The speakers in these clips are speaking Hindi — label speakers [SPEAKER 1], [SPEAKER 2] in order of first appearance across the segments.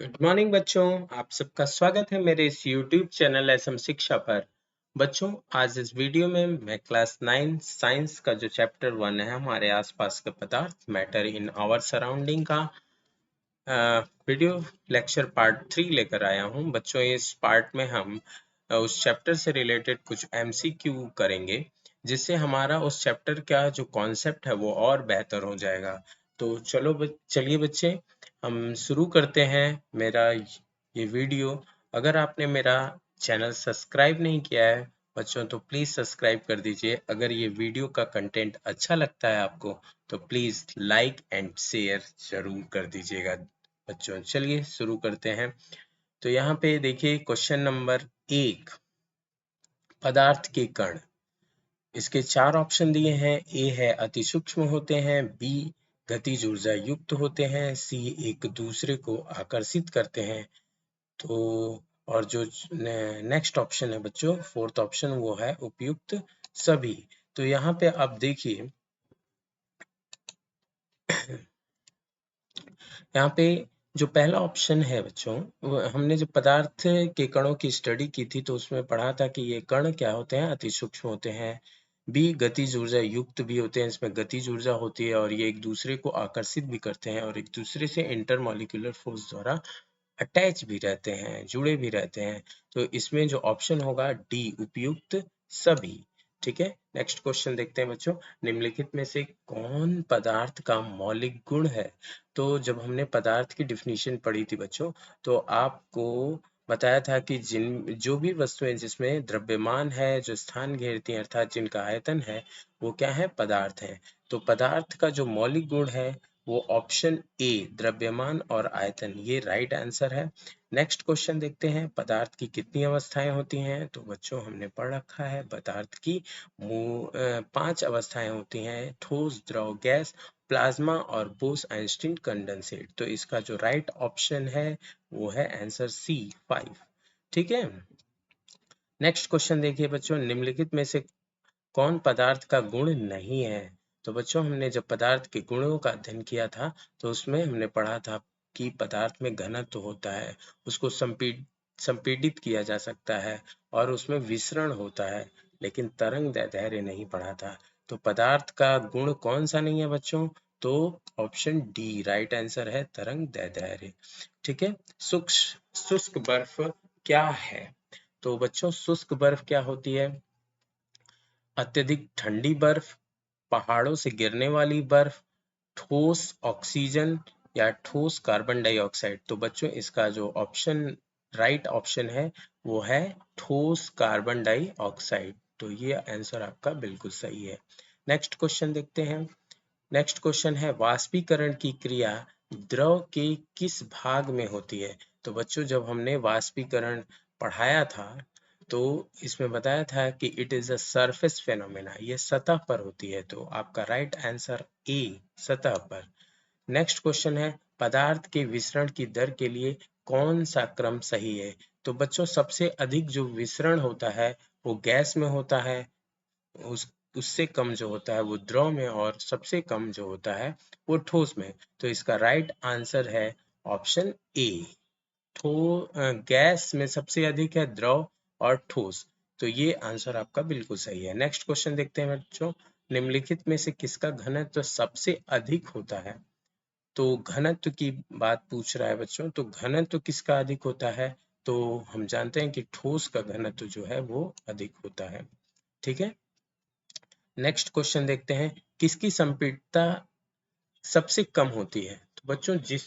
[SPEAKER 1] गुड मॉर्निंग बच्चों। आप सबका स्वागत है मेरे इस YouTube चैनल एसएम शिक्षा पर। बच्चों, आज इस वीडियो में मैं क्लास 9 साइंस का जो चैप्टर 1 है हमारे आसपास के पदार्थ मैटर इन आवर सराउंडिंग का वीडियो लेक्चर पार्ट 3 लेकर आया हूं। बच्चों, इस पार्ट में हम उस चैप्टर से रिलेटेड कुछ MCQ करेंगे, जिससे हमारा उस चैप्टर का जो कॉन्सेप्ट है वो और बेहतर हो जाएगा। तो चलिए बच्चे, हम शुरू करते हैं मेरा ये वीडियो। अगर आपने मेरा चैनल सब्सक्राइब नहीं किया है बच्चों, तो प्लीज़ सब्सक्राइब कर दीजिए। अगर ये वीडियो का कंटेंट अच्छा लगता है आपको, तो प्लीज़ लाइक एंड शेयर जरूर कर दीजिएगा। बच्चों, चलिए शुरू करते हैं। तो यहाँ पे देखिए क्वेश्चन नंबर 1, पदार्थ के कण। इसके 4 ऑप्शन दिए हैं। ए है अति सूक्ष्म होते हैं, बी गतिज ऊर्जा युक्त होते हैं, सी एक दूसरे को आकर्षित करते हैं, तो और जो नेक्स्ट ऑप्शन है बच्चों, फोर्थ ऑप्शन, वो है उपयुक्त सभी। तो यहाँ पे आप देखिए, यहाँ पे जो पहला ऑप्शन है बच्चों, हमने जो पदार्थ के कणों की स्टडी की थी तो उसमें पढ़ा था कि ये कण क्या होते हैं, अति सूक्ष्म होते हैं। बी गतिज ऊर्जा युक्त भी होते हैं, इसमें गतिज ऊर्जा होती है और ये एक दूसरे को आकर्षित भी करते हैं और एक दूसरे से इंटरमॉलिक्यूलर फोर्स द्वारा अटैच भी रहते हैं, जुड़े भी रहते हैं। तो इसमें जो ऑप्शन होगा डी, उपयुक्त सभी। ठीक है, नेक्स्ट क्वेश्चन देखते हैं बच्चों। निम्नलिखित में से कौन पदार्थ का मौलिक गुण है? तो जब हमने पदार्थ की डिफिनीशन पढ़ी थी बच्चों, तो आपको बताया था कि जो भी वस्तुएं जिसमें द्रव्यमान है, जो स्थान घेरती हैं, अर्थात जिनका आयतन है, वो क्या है, पदार्थ है। तो पदार्थ का जो मौलिक गुण है वो ऑप्शन ए, द्रव्यमान और आयतन, ये राइट आंसर है। नेक्स्ट क्वेश्चन देखते हैं। पदार्थ की कितनी अवस्थाएं होती हैं? तो बच्चों, हमने पढ़ रखा है पदार्थ की 5 अवस्थाएं होती हैं: ठोस, द्रव, गैस, प्लाज्मा और बोस आइंस्टीन कंडेंसेट। तो इसका जो राइट ऑप्शन है वो है आंसर सी, 5। ठीक है, नेक्स्ट क्वेश्चन देखिए बच्चों। निम्नलिखित में से कौन पदार्थ का गुण नहीं है? तो बच्चों, हमने जब पदार्थ के गुणों का अध्ययन किया था तो उसमें हमने पढ़ा था कि पदार्थ में घनत्व होता है, उसको संपीडित किया जा सकता है और उसमें विसरण होता है, लेकिन तरंग दैर्ध्य नहीं पढ़ा था। तो पदार्थ का गुण कौन सा नहीं है बच्चों? तो ऑप्शन डी राइट आंसर है, तरंग दैर्ध्य। ठीक है, शुष्क बर्फ क्या है? तो बच्चों, शुष्क बर्फ क्या होती है? अत्यधिक ठंडी बर्फ, पहाड़ों से गिरने वाली बर्फ, ठोस ऑक्सीजन या ठोस कार्बन डाइऑक्साइड। तो बच्चों, इसका जो ऑप्शन राइट ऑप्शन है वो है ठोस कार्बन डाइऑक्साइड। तो ये आंसर आपका बिल्कुल सही है। नेक्स्ट क्वेश्चन देखते हैं। नेक्स्ट क्वेश्चन है, वाष्पीकरण की क्रिया द्रव के किस भाग में होती है? तो बच्चों, जब हमने वाष्पीकरण पढ़ाया था तो इसमें बताया था कि it is a surface phenomena, ये सतह पर होती है। तो आपका राइट आंसर ए, सतह पर। नेक्स्ट क्वेश्चन है, पदार्थ के विसरण की दर के लिए कौन सा क्रम सही है? तो बच्चों, सबसे अधिक जो विसरण होता है वो गैस में होता है, उस उससे कम जो होता है वो द्रव में, और सबसे कम जो होता है वो ठोस में। तो इसका राइट आंसर है ऑप्शन ए, गैस में सबसे अधिक है, द्रव और ठोस। तो ये आंसर आपका बिल्कुल सही है। नेक्स्ट क्वेश्चन देखते हैं बच्चों। निम्नलिखित में से किसका घनत्व सबसे अधिक होता है? तो घनत्व की बात पूछ रहा है बच्चों, तो घनत्व किसका अधिक होता है? तो हम जानते हैं कि ठोस का घनत्व जो है वो अधिक होता है। ठीक है, नेक्स्ट क्वेश्चन देखते हैं। किसकी संपीड़ितता सबसे कम होती है? तो बच्चों, जिस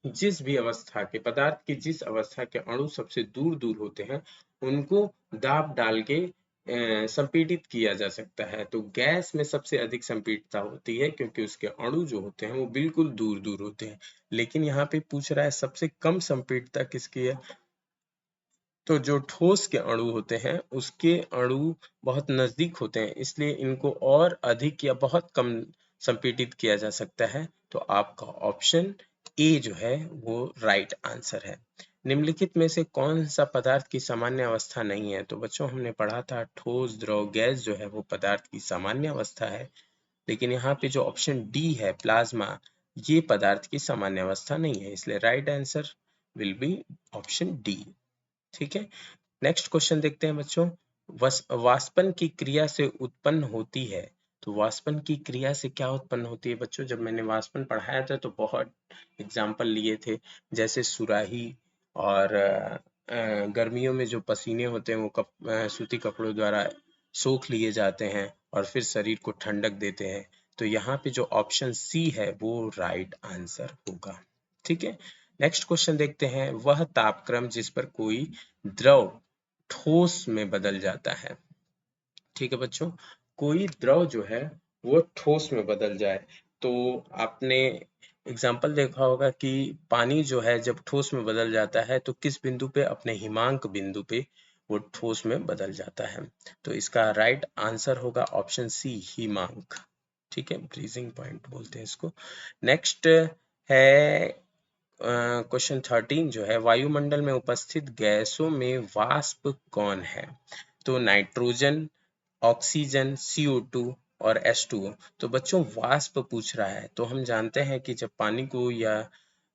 [SPEAKER 1] जिस भी अवस्था के पदार्थ की जिस अवस्था के अणु सबसे दूर दूर होते हैं उनको दाब डाल के संपीड़ित किया जा सकता है। तो गैस में सबसे अधिक संपीड़ितता होती है क्योंकि उसके अणु जो होते हैं वो बिल्कुल दूर दूर होते हैं। लेकिन यहाँ पे पूछ रहा है सबसे कम संपीड़ितता किसकी है? तो जो ठोस के अणु होते हैं उसके अणु बहुत नजदीक होते हैं, इसलिए इनको और अधिक या बहुत कम संपीड़ित किया जा सकता है। तो आपका ऑप्शन ए जो है वो राइट आंसर है। निम्नलिखित में से कौन सा पदार्थ की सामान्य अवस्था नहीं है? तो बच्चों, हमने पढ़ा था ठोस, द्रव, गैस जो है वो पदार्थ की सामान्य अवस्था है, लेकिन यहाँ पे जो ऑप्शन डी है, प्लाज्मा, ये पदार्थ की सामान्य अवस्था नहीं है, इसलिए right answer will be option D. ठीक है, नेक्स्ट क्वेश्चन देखते हैं बच्चों। वाष्पन की क्रिया से उत्पन्न होती है, तो वाष्पन की क्रिया से क्या उत्पन्न होती है बच्चों? जब मैंने वाष्पन पढ़ाया था तो बहुत एग्जाम्पल लिए थे, जैसे सुराही और गर्मियों में जो पसीने होते हैं वो सूती कपड़ों द्वारा सोख लिए जाते हैं और फिर शरीर को ठंडक देते हैं। तो यहाँ पे जो ऑप्शन सी है वो राइट आंसर होगा। ठीक है, नेक्स्ट क्वेश्चन देखते हैं। वह तापक्रम जिस पर कोई द्रव ठोस में बदल जाता है। ठीक है बच्चों, कोई द्रव जो है वो ठोस में बदल जाए, तो आपने एग्जाम्पल देखा होगा कि पानी जो है जब ठोस में बदल जाता है तो किस बिंदु पे? अपने हिमांक बिंदु पे वो ठोस में बदल जाता है। तो इसका राइट आंसर होगा ऑप्शन सी, हिमांक। ठीक है, ब्रीजिंग पॉइंट बोलते हैं इसको। नेक्स्ट है क्वेश्चन 13 जो है, वायुमंडल में उपस्थित गैसों में वाष्प कौन है? तो नाइट्रोजन, ऑक्सीजन, CO2 और H2O। तो बच्चों वाष्प पूछ रहा है, तो हम जानते हैं कि जब पानी को या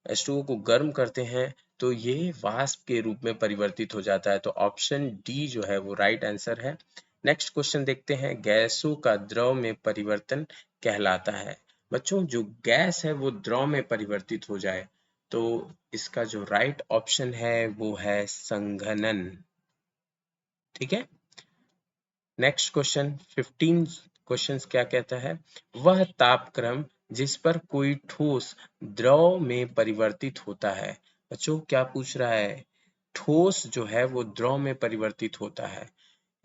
[SPEAKER 1] H2O को गर्म करते हैं तो ये वाष्प के रूप में परिवर्तित हो जाता है। तो ऑप्शन डी जो है वो राइट आंसर है। नेक्स्ट क्वेश्चन देखते हैं। गैसों का द्रव में परिवर्तन कहलाता है। बच्चों जो गैस है वो द्रव में परिवर्तित हो जाए तो इसका जो राइट ऑप्शन है वो है संघनन। ठीक है, नेक्स्ट क्वेश्चन 15 क्वेश्चन क्या कहता है? वह तापक्रम जिस पर कोई ठोस द्रव में परिवर्तित होता है। बच्चों क्या पूछ रहा है? ठोस जो है वो द्रव में परिवर्तित होता है,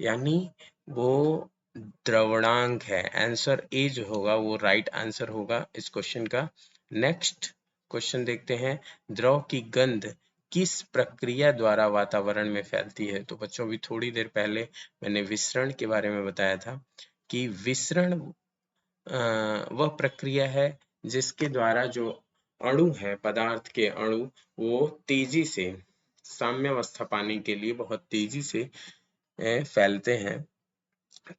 [SPEAKER 1] यानी वो द्रवणांक है। आंसर ए जो होगा वो राइट आंसर होगा इस क्वेश्चन का। नेक्स्ट क्वेश्चन देखते हैं। द्रव की गंध किस प्रक्रिया द्वारा वातावरण में फैलती है? तो बच्चों अभी थोड़ी देर पहले मैंने विसरण के बारे में बताया था कि विसरण वह प्रक्रिया है जिसके द्वारा जो अणु है, पदार्थ के अणु, वो तेजी से साम्यावस्था पाने के लिए बहुत तेजी से फैलते हैं।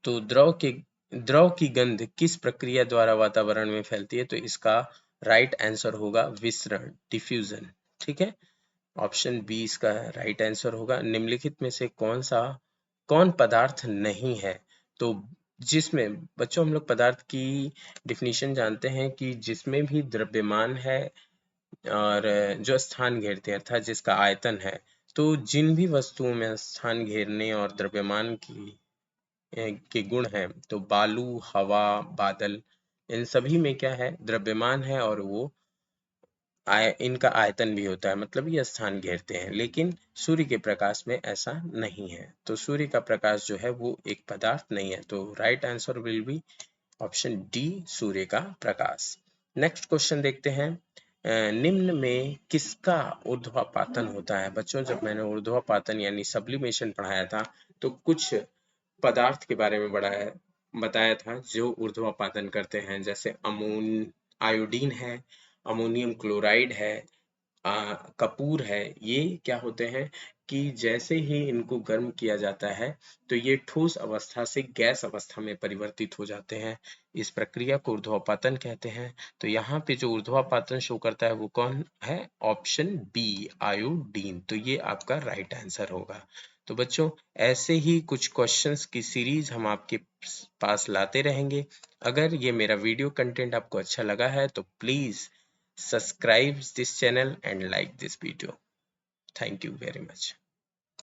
[SPEAKER 1] तो द्रव की गंध किस प्रक्रिया द्वारा वातावरण में फैलती है? तो इसका राइट आंसर होगा विसरण, डिफ्यूजन। ठीक है, ऑप्शन बी इसका राइट आंसर होगा। निम्नलिखित में से कौन पदार्थ नहीं है? तो जिसमें बच्चों हम लोग पदार्थ की डिफिनीशन जानते हैं कि जिसमें भी द्रव्यमान है और जो स्थान घेरते हैं अर्थात जिसका आयतन है, तो जिन भी वस्तुओं में स्थान घेरने और द्रव्यमान के गुण हैं, तो बालू, हवा, बादल, इन सभी में क्या है? द्रव्यमान है और वो इनका आयतन भी होता है, मतलब ये स्थान घेरते हैं। लेकिन सूर्य के प्रकाश में ऐसा नहीं है, तो सूर्य का प्रकाश जो है वो एक पदार्थ नहीं है। तो right answer will be option D, सूर्य का प्रकाश। नेक्स्ट क्वेश्चन देखते हैं। निम्न में किसका ऊर्ध्वापातन होता है? बच्चों जब मैंने ऊर्ध्वापातन यानी सब्लिमेशन पढ़ाया था तो कुछ पदार्थ के बारे में बताया था जो ऊर्ध्वापातन करते हैं, जैसे आयोडीन है, अमोनियम क्लोराइड है, कपूर है। ये क्या होते हैं कि जैसे ही इनको गर्म किया जाता है तो ये ठोस अवस्था से गैस अवस्था में परिवर्तित हो जाते हैं। इस प्रक्रिया को ऊर्ध्वापातन कहते हैं। तो यहाँ पे जो ऊर्ध्वापातन शो करता है वो कौन है? Option B, iodine. तो ये आपका राइट आंसर होगा। तो बच्चों ऐसे ही कुछ क्वेश्चंस की सीरीज हम आपके पास लाते रहेंगे। अगर ये मेरा वीडियो कंटेंट आपको अच्छा लगा है तो please subscribe this channel and like this video. Thank you very much.